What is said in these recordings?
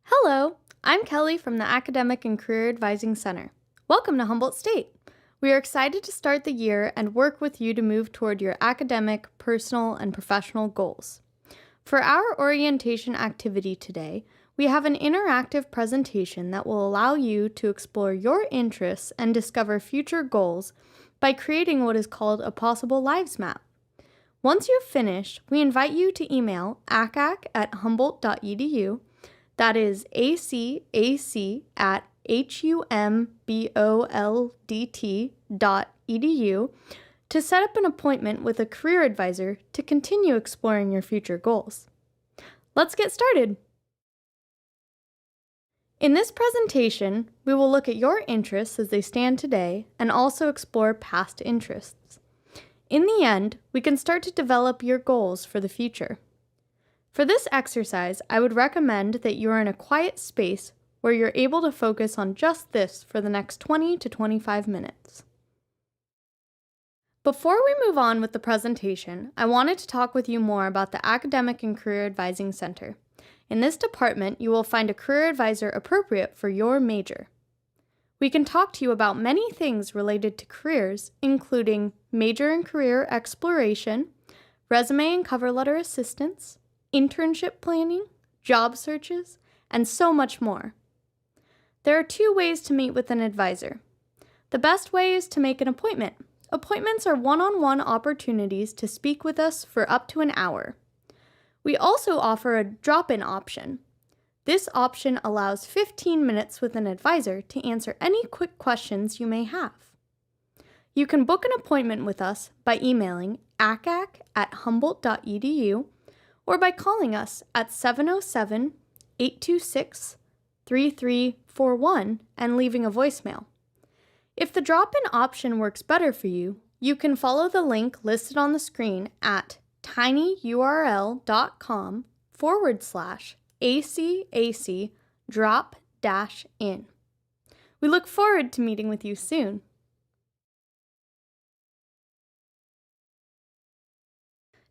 Hello, I'm Kelly from the Academic and Career Advising Center. Welcome to Humboldt State. We are excited to start the year and work with you to move toward your academic, personal, and professional goals. For our orientation activity today, we have an interactive presentation that will allow you to explore your interests and discover future goals by creating what is called a possible lives map. Once you've finished, we invite you to email acac@humboldt.edu. That is acac@humboldt.edu to set up an appointment with a career advisor to continue exploring your future goals. Let's get started. In this presentation, we will look at your interests as they stand today and also explore past interests. In the end, we can start to develop your goals for the future. For this exercise, I would recommend that you are in a quiet space where you're able to focus on just this for the next 20 to 25 minutes. Before we move on with the presentation, I wanted to talk with you more about the Academic and Career Advising Center. In this department, you will find a career advisor appropriate for your major. We can talk to you about many things related to careers, including major and career exploration, resume and cover letter assistance, internship planning, job searches, and so much more. There are 2 ways to meet with an advisor. The best way is to make an appointment. Appointments are one-on-one opportunities to speak with us for up to an hour. We also offer a drop-in option. This option allows 15 minutes with an advisor to answer any quick questions you may have. You can book an appointment with us by emailing acac@humboldt.edu or by calling us at 707-826-3341 and leaving a voicemail. If the drop-in option works better for you, you can follow the link listed on the screen at tinyurl.com/ACAC drop-in. We look forward to meeting with you soon.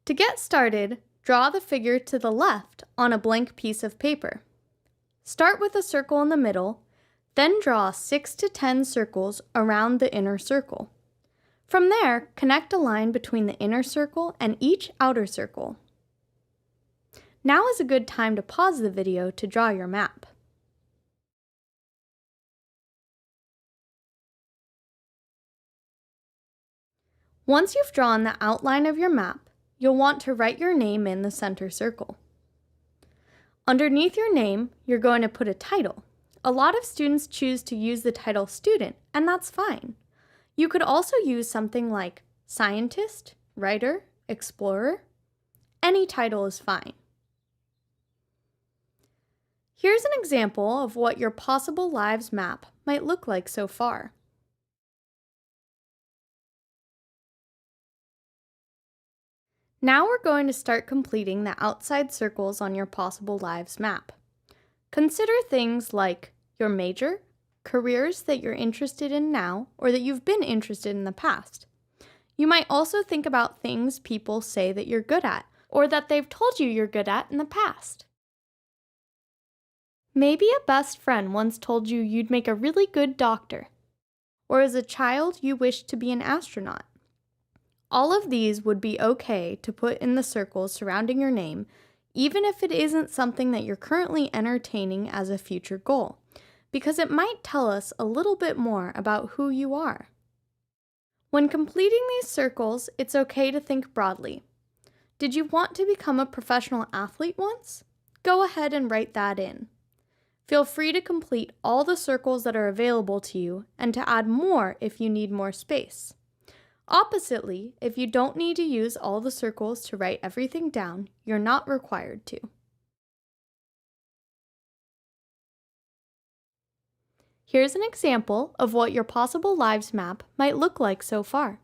To get started, draw the figure to the left on a blank piece of paper. Start with a circle in the middle, then draw 6 to 10 circles around the inner circle. From there, connect a line between the inner circle and each outer circle. Now is a good time to pause the video to draw your map. Once you've drawn the outline of your map, you'll want to write your name in the center circle. Underneath your name, you're going to put a title. A lot of students choose to use the title student, and that's fine. You could also use something like scientist, writer, explorer. Any title is fine. Here's an example of what your possible lives map might look like so far. Now we're going to start completing the outside circles on your possible lives map. Consider things like your major, careers that you're interested in now or that you've been interested in the past. You might also think about things people say that you're good at or that they've told you you're good at in the past. Maybe a best friend once told you you'd make a really good doctor, or as a child you wished to be an astronaut. All of these would be okay to put in the circles surrounding your name, even if it isn't something that you're currently entertaining as a future goal, because it might tell us a little bit more about who you are. When completing these circles, it's okay to think broadly. Did you want to become a professional athlete once? Go ahead and write that in. Feel free to complete all the circles that are available to you and to add more if you need more space. Oppositely, if you don't need to use all the circles to write everything down, you're not required to. Here's an example of what your possible lives map might look like so far.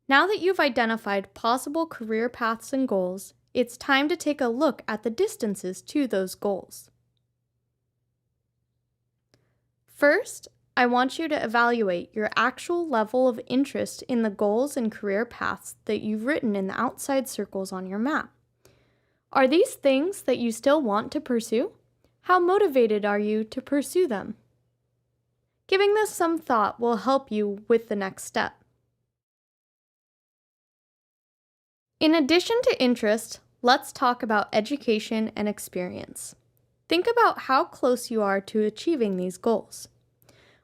Now that you've identified possible career paths and goals, it's time to take a look at the distances to those goals. First, I want you to evaluate your actual level of interest in the goals and career paths that you've written in the outside circles on your map. Are these things that you still want to pursue? How motivated are you to pursue them? Giving this some thought will help you with the next step. In addition to interest, let's talk about education and experience. Think about how close you are to achieving these goals.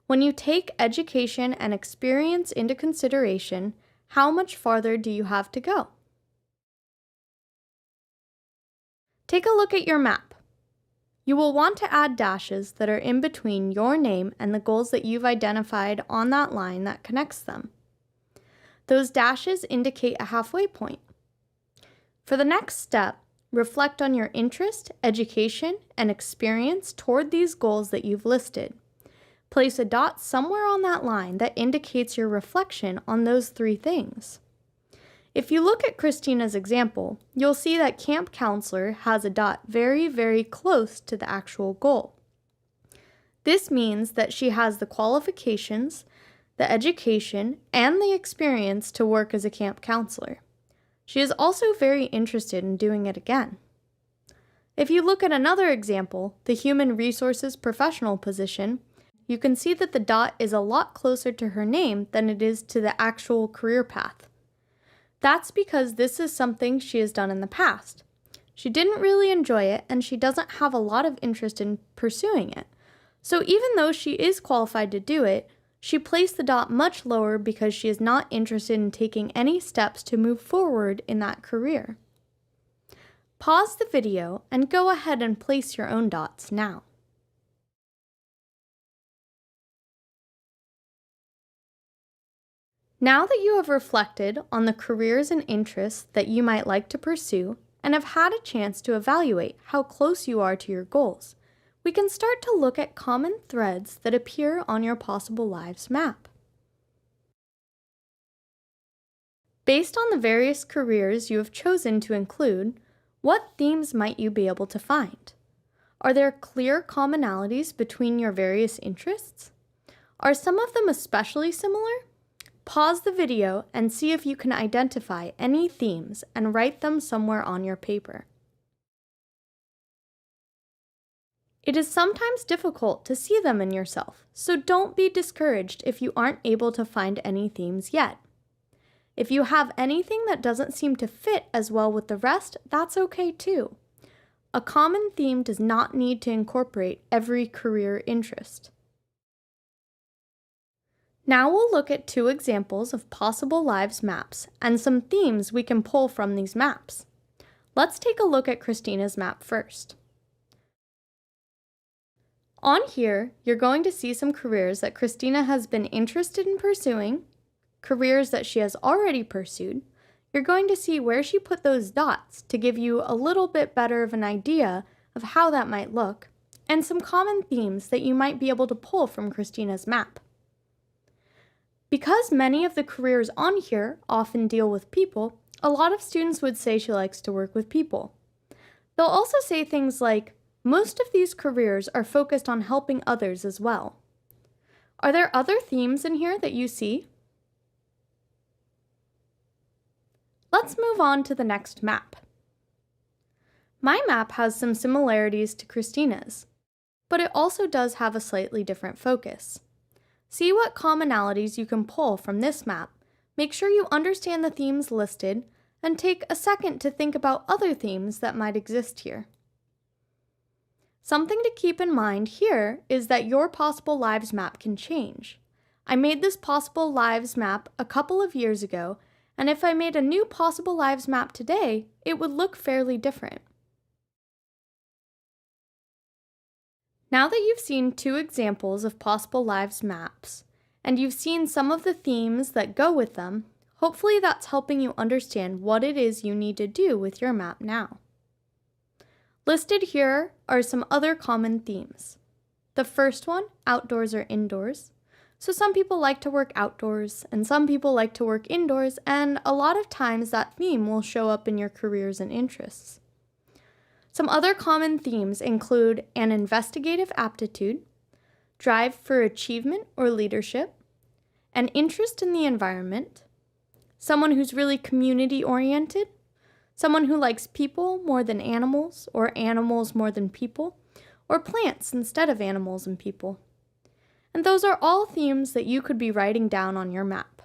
When you take education and experience into consideration, how much farther do you have to go? Take a look at your map. You will want to add dashes that are in between your name and the goals that you've identified on that line that connects them. Those dashes indicate a halfway point. For the next step, reflect on your interest, education, and experience toward these goals that you've listed. Place a dot somewhere on that line that indicates your reflection on those three things. If you look at Christina's example, you'll see that camp counselor has a dot very, very close to the actual goal. This means that she has the qualifications, the education, and the experience to work as a camp counselor. She is also very interested in doing it again. If you look at another example, the human resources professional position, you can see that the dot is a lot closer to her name than it is to the actual career path. That's because this is something she has done in the past. She didn't really enjoy it, and she doesn't have a lot of interest in pursuing it. So even though she is qualified to do it, she placed the dot much lower because she is not interested in taking any steps to move forward in that career. Pause the video and go ahead and place your own dots now. Now that you have reflected on the careers and interests that you might like to pursue and have had a chance to evaluate how close you are to your goals, we can start to look at common threads that appear on your possible lives map. Based on the various careers you have chosen to include, what themes might you be able to find? Are there clear commonalities between your various interests? Are some of them especially similar? Pause the video and see if you can identify any themes and write them somewhere on your paper. It is sometimes difficult to see them in yourself, so don't be discouraged if you aren't able to find any themes yet. If you have anything that doesn't seem to fit as well with the rest, that's okay too. A common theme does not need to incorporate every career interest. Now we'll look at two examples of possible lives maps and some themes we can pull from these maps. Let's take a look at Christina's map first. On here, you're going to see some careers that Christina has been interested in pursuing, careers that she has already pursued. You're going to see where she put those dots to give you a little bit better of an idea of how that might look, and some common themes that you might be able to pull from Christina's map. Because many of the careers on here often deal with people, a lot of students would say she likes to work with people. They'll also say things like, most of these careers are focused on helping others as well. Are there other themes in here that you see? Let's move on to the next map. My map has some similarities to Christina's, but it also does have a slightly different focus. See what commonalities you can pull from this map. Make sure you understand the themes listed, and take a second to think about other themes that might exist here. Something to keep in mind here is that your possible lives map can change. I made this possible lives map a couple of years ago, and if I made a new possible lives map today, it would look fairly different. Now that you've seen two examples of possible lives maps, and you've seen some of the themes that go with them, hopefully that's helping you understand what it is you need to do with your map now. Listed here are some other common themes. The first one, outdoors or indoors. So some people like to work outdoors, and some people like to work indoors, and a lot of times that theme will show up in your careers and interests. Some other common themes include an investigative aptitude, drive for achievement or leadership, an interest in the environment, someone who's really community-oriented, someone who likes people more than animals, or animals more than people, or plants instead of animals and people. And those are all themes that you could be writing down on your map.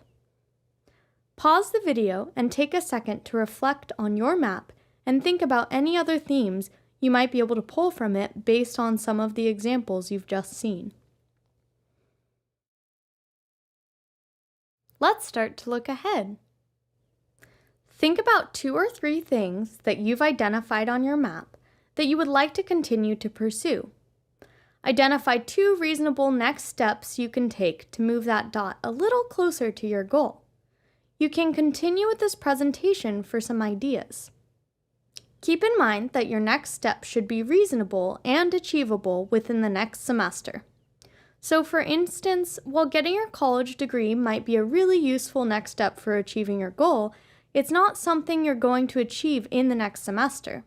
Pause the video and take a second to reflect on your map and think about any other themes you might be able to pull from it based on some of the examples you've just seen. Let's start to look ahead. Think about 2 or 3 things that you've identified on your map that you would like to continue to pursue. Identify 2 reasonable next steps you can take to move that dot a little closer to your goal. You can continue with this presentation for some ideas. Keep in mind that your next step should be reasonable and achievable within the next semester. So for instance, while getting your college degree might be a really useful next step for achieving your goal, it's not something you're going to achieve in the next semester.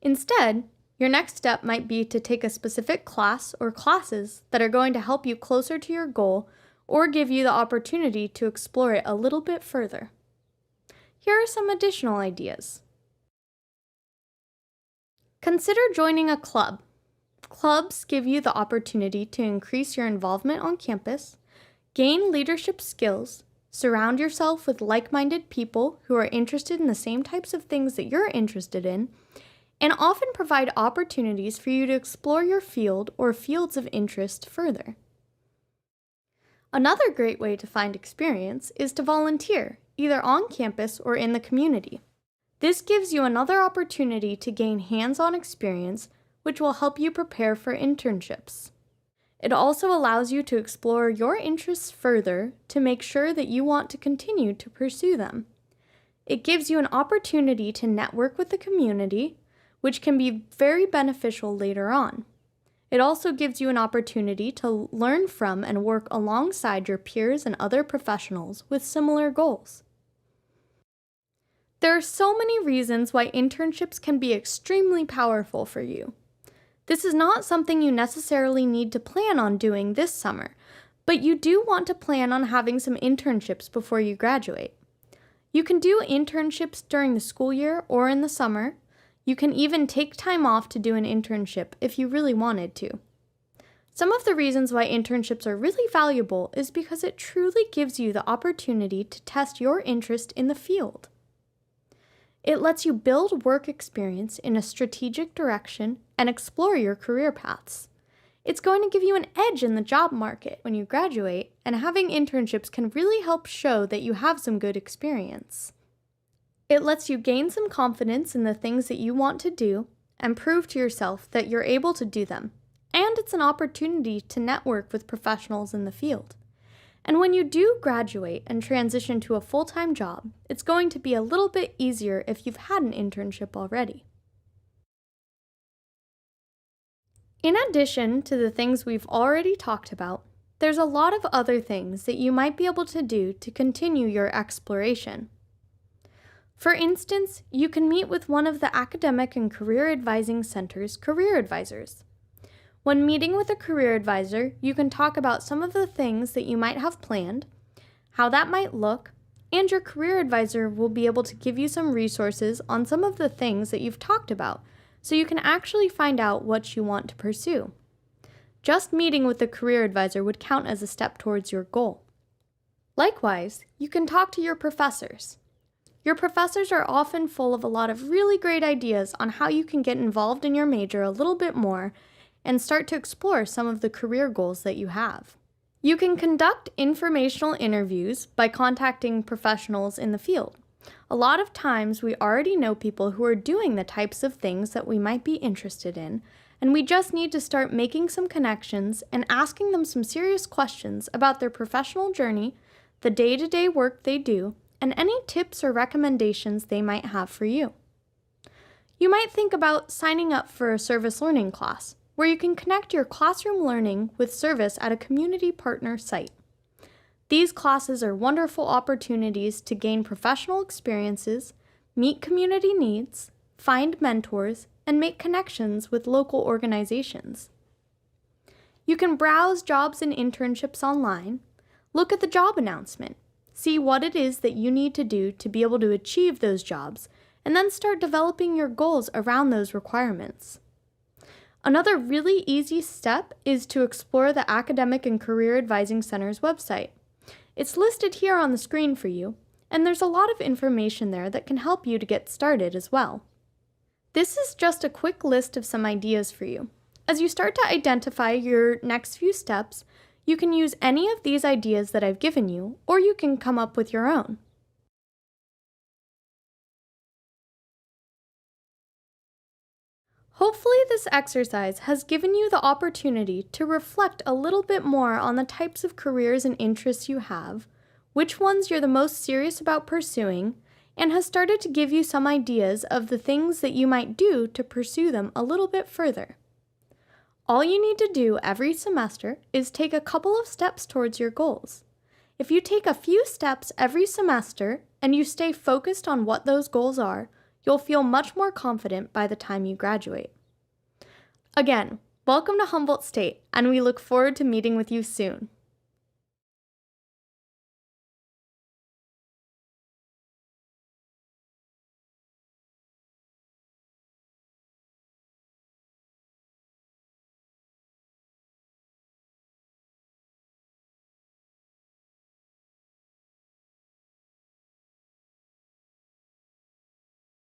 Instead, your next step might be to take a specific class or classes that are going to help you closer to your goal or give you the opportunity to explore it a little bit further. Here are some additional ideas. Consider joining a club. Clubs give you the opportunity to increase your involvement on campus, gain leadership skills, surround yourself with like-minded people who are interested in the same types of things that you're interested in, and often provide opportunities for you to explore your field or fields of interest further. Another great way to find experience is to volunteer, either on campus or in the community. This gives you another opportunity to gain hands-on experience, which will help you prepare for internships. It also allows you to explore your interests further to make sure that you want to continue to pursue them. It gives you an opportunity to network with the community, which can be very beneficial later on. It also gives you an opportunity to learn from and work alongside your peers and other professionals with similar goals. There are so many reasons why internships can be extremely powerful for you. This is not something you necessarily need to plan on doing this summer, but you do want to plan on having some internships before you graduate. You can do internships during the school year or in the summer. You can even take time off to do an internship if you really wanted to. Some of the reasons why internships are really valuable is because it truly gives you the opportunity to test your interest in the field. It lets you build work experience in a strategic direction and explore your career paths. It's going to give you an edge in the job market when you graduate, and having internships can really help show that you have some good experience. It lets you gain some confidence in the things that you want to do and prove to yourself that you're able to do them. And it's an opportunity to network with professionals in the field. And when you do graduate and transition to a full-time job, it's going to be a little bit easier if you've had an internship already. In addition to the things we've already talked about, there's a lot of other things that you might be able to do to continue your exploration. For instance, you can meet with one of the Academic and Career Advising Center's career advisors. When meeting with a career advisor, you can talk about some of the things that you might have planned, how that might look, and your career advisor will be able to give you some resources on some of the things that you've talked about, so you can actually find out what you want to pursue. Just meeting with the career advisor would count as a step towards your goal. Likewise, you can talk to your professors. Your professors are often full of a lot of really great ideas on how you can get involved in your major a little bit more and start to explore some of the career goals that you have. You can conduct informational interviews by contacting professionals in the field. A lot of times we already know people who are doing the types of things that we might be interested in, and we just need to start making some connections and asking them some serious questions about their professional journey, the day-to-day work they do, and any tips or recommendations they might have for you. You might think about signing up for a service learning class, where you can connect your classroom learning with service at a community partner site. These classes are wonderful opportunities to gain professional experiences, meet community needs, find mentors, and make connections with local organizations. You can browse jobs and internships online, look at the job announcement, see what it is that you need to do to be able to achieve those jobs, and then start developing your goals around those requirements. Another really easy step is to explore the Academic and Career Advising Center's website. It's listed here on the screen for you, and there's a lot of information there that can help you to get started as well. This is just a quick list of some ideas for you. As you start to identify your next few steps, you can use any of these ideas that I've given you, or you can come up with your own. Hopefully this exercise has given you the opportunity to reflect a little bit more on the types of careers and interests you have, which ones you're the most serious about pursuing, and has started to give you some ideas of the things that you might do to pursue them a little bit further. All you need to do every semester is take a couple of steps towards your goals. If you take a few steps every semester and you stay focused on what those goals are, you'll feel much more confident by the time you graduate. Again, welcome to Humboldt State, and we look forward to meeting with you soon.